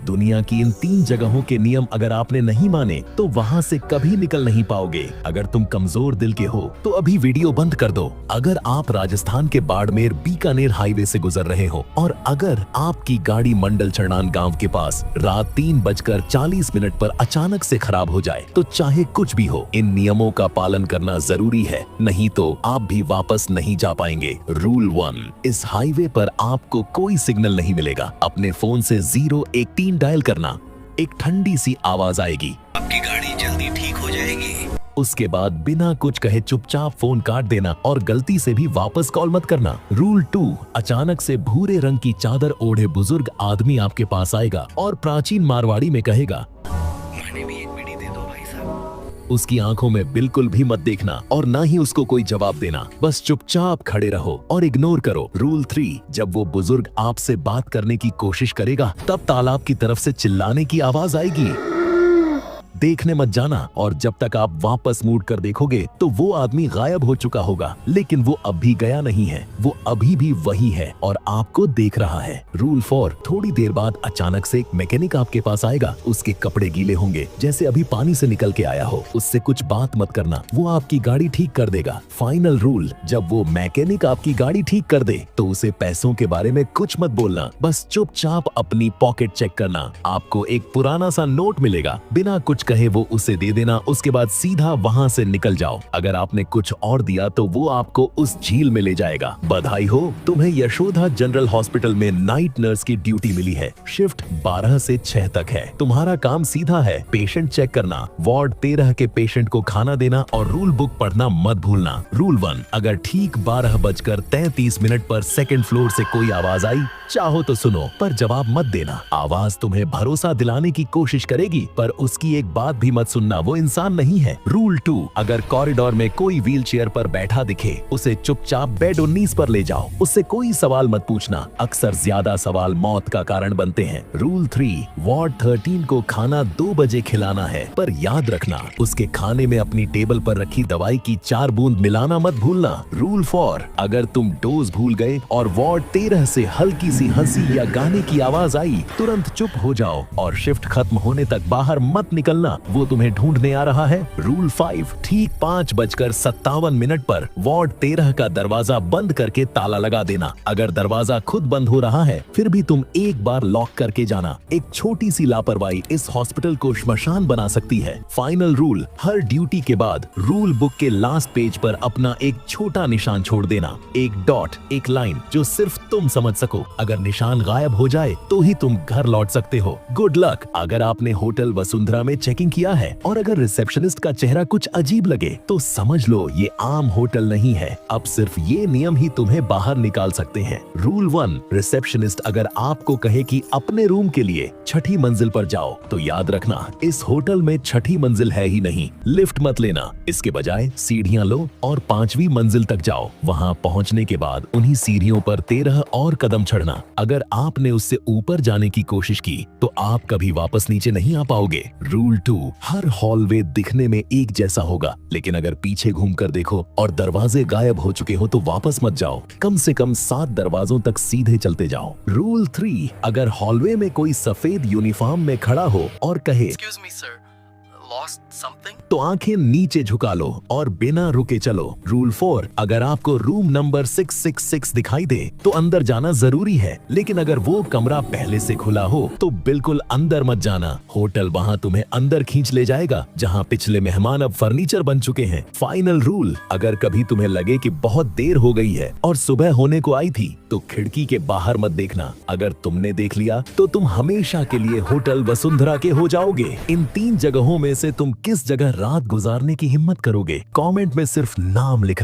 दुनिया की इन 3 जगहों के नियम अगर आपने नहीं माने तो वहाँ से कभी निकल नहीं पाओगे। अगर तुम कमजोर दिल के हो तो अभी वीडियो बंद कर दो। अगर आप राजस्थान के बाड़मेर बीकानेर हाईवे से गुजर रहे हो और अगर आपकी गाड़ी मंडल चढ़ान गांव के पास रात 3:40 पर अचानक से खराब हो जाए तो चाहे कुछ भी हो, इन नियमों का पालन करना जरूरी है, नहीं तो आप भी वापस नहीं जा पाएंगे। रूल 1, इस हाईवे पर आपको कोई सिग्नल नहीं मिलेगा। अपने फोन से 013 डायल करना, एक ठंडी सी आवाज आएगी, आपकी गाड़ी जल्दी ठीक हो जाएगी। उसके बाद बिना कुछ कहे चुपचाप फोन काट देना और गलती से भी वापस कॉल मत करना। रूल 2, अचानक से भूरे रंग की चादर ओढ़े बुजुर्ग आदमी आपके पास आएगा और प्राचीन मारवाड़ी में कहेगा, मैंने भी एक बीड़ी दे दो भाई साहब। उसकी आंखों में बिल्कुल भी मत देखना और ना ही उसको कोई जवाब देना, बस चुपचाप खड़े रहो और इग्नोर करो। रूल 3, जब वो बुजुर्ग आपसे बात करने की कोशिश करेगा तब तालाब की तरफ से चिल्लाने की आवाज आएगी, देखने मत जाना, और जब तक आप वापस मुड़ कर देखोगे तो वो आदमी गायब हो चुका होगा, लेकिन वो अभी गया नहीं है, वो अभी भी वही है और आपको देख रहा है। रूल 4, थोड़ी देर बाद अचानक से एक मैकेनिक आपके पास आएगा। उसके कपड़े गीले होंगे जैसे अभी पानी से निकल के आया हो, उससे कुछ बात मत करना, वो आपकी गाड़ी ठीक कर देगा। फाइनल रूल, जब वो मैकेनिक आपकी गाड़ी ठीक कर दे तो उसे पैसों के बारे में कुछ मत बोलना, बस चुपचाप अपनी पॉकेट चेक करना। आपको एक पुराना सा नोट मिलेगा, बिना कुछ कहे वो उसे दे देना, उसके बाद सीधा वहां से निकल जाओ। अगर आपने कुछ और दिया तो वो आपको उस झील में ले जाएगा। बधाई हो, तुम्हें यशोदा जनरल हॉस्पिटल में नाइट नर्स की ड्यूटी मिली है। शिफ्ट 12 से 6 तक है। तुम्हारा काम सीधा है, पेशेंट चेक करना, वार्ड 13 के पेशेंट को खाना देना और रूल बुक पढ़ना मत भूलना। रूल 1, अगर ठीक 12:33 पर सेकंड फ्लोर से कोई आवाज आई, चाहो तो सुनो पर जवाब मत देना। आवाज तुम्हें भरोसा दिलाने की कोशिश करेगी पर उसकी एक बात भी मत सुनना, वो इंसान नहीं है। रूल 2, अगर कॉरिडोर में कोई व्हील चेयर पर बैठा दिखे उसे चुपचाप बेड 19 पर ले जाओ, उससे कोई सवाल मत पूछना, अक्सर ज्यादा सवाल मौत का कारण बनते हैं। रूल 3, वार्ड 13 को खाना 2 बजे खिलाना है, पर याद रखना उसके खाने में अपनी टेबल पर रखी दवाई की 4 बूंद मिलाना मत भूलना। रूल 4, अगर तुम डोज भूल गए और वार्ड 13 से हल्की सी हंसी या गाने की आवाज आई, तुरंत चुप हो जाओ और शिफ्ट खत्म होने तक बाहर मत निकलना, वो तुम्हें ढूंढने आ रहा है। रूल 5, ठीक 5:57 पर वार्ड 13 का दरवाजा बंद करके ताला लगा देना। अगर दरवाजा खुद बंद हो रहा है फिर भी तुम एक बार लॉक करके जाना। एक छोटी सी लापरवाही इस हॉस्पिटल को श्मशान बना सकती है। फाइनल रूल, हर ड्यूटी के बाद रूल बुक के लास्ट पेज पर अपना एक छोटा निशान छोड़ देना, एक डॉट, एक लाइन जो सिर्फ तुम समझ सको। अगर निशान गायब हो जाए तो ही तुम घर लौट सकते हो। Good luck. अगर आपने होटल वसुंधरा में चेकिंग किया है और अगर रिसेप्शनिस्ट का चेहरा कुछ अजीब लगे तो समझ लो ये आम होटल नहीं है, अब सिर्फ ये नियम ही तुम्हें बाहर निकाल सकते हैं। रूल 1, रिसेप्शनिस्ट अगर आपको कहे कि अपने रूम के लिए 6ठी मंजिल पर जाओ तो याद रखना इस होटल में 6ठी मंजिल है ही नहीं। लिफ्ट मत लेना, इसके बजाय सीढ़ियां लो और 5वीं मंजिल तक जाओ। वहां पहुंचने के बाद उन्हीं सीढ़ियों पर 13 और कदम चढ़ना। अगर आपने उससे ऊपर जाने की कोशिश की तो आप कभी वापस नीचे नहीं आ पाओगे। रूल 2, हर हॉलवे दिखने में एक जैसा होगा, लेकिन अगर पीछे घूमकर देखो और दरवाजे गायब हो चुके हो तो वापस मत जाओ, कम से कम 7 दरवाजों तक सीधे चलते जाओ। रूल 3, अगर हॉलवे में कोई सफेद यूनिफॉर्म में खड़ा हो और कहे Excuse me, sir. Lost something? तो आंखें नीचे झुका लो और बिना रुके चलो। रूल 4, अगर आपको रूम नंबर 666 दिखाई दे तो अंदर जाना जरूरी है, लेकिन अगर वो कमरा पहले से खुला हो तो बिल्कुल अंदर मत जाना। होटल वहां तुम्हें अंदर खींच ले जाएगा जहां पिछले मेहमान अब फर्नीचर बन चुके हैं। फाइनल रूल, अगर कभी तुम्हें लगे कि बहुत देर हो गई है और सुबह होने को आई थी तो खिड़की के बाहर मत देखना। अगर तुमने देख लिया तो तुम हमेशा के लिए होटल वसुंधरा के हो जाओगे। इन 3 जगहों में से तुम किस जगह रात गुजारने की हिम्मत करोगे? कमेंट में सिर्फ नाम लिखना।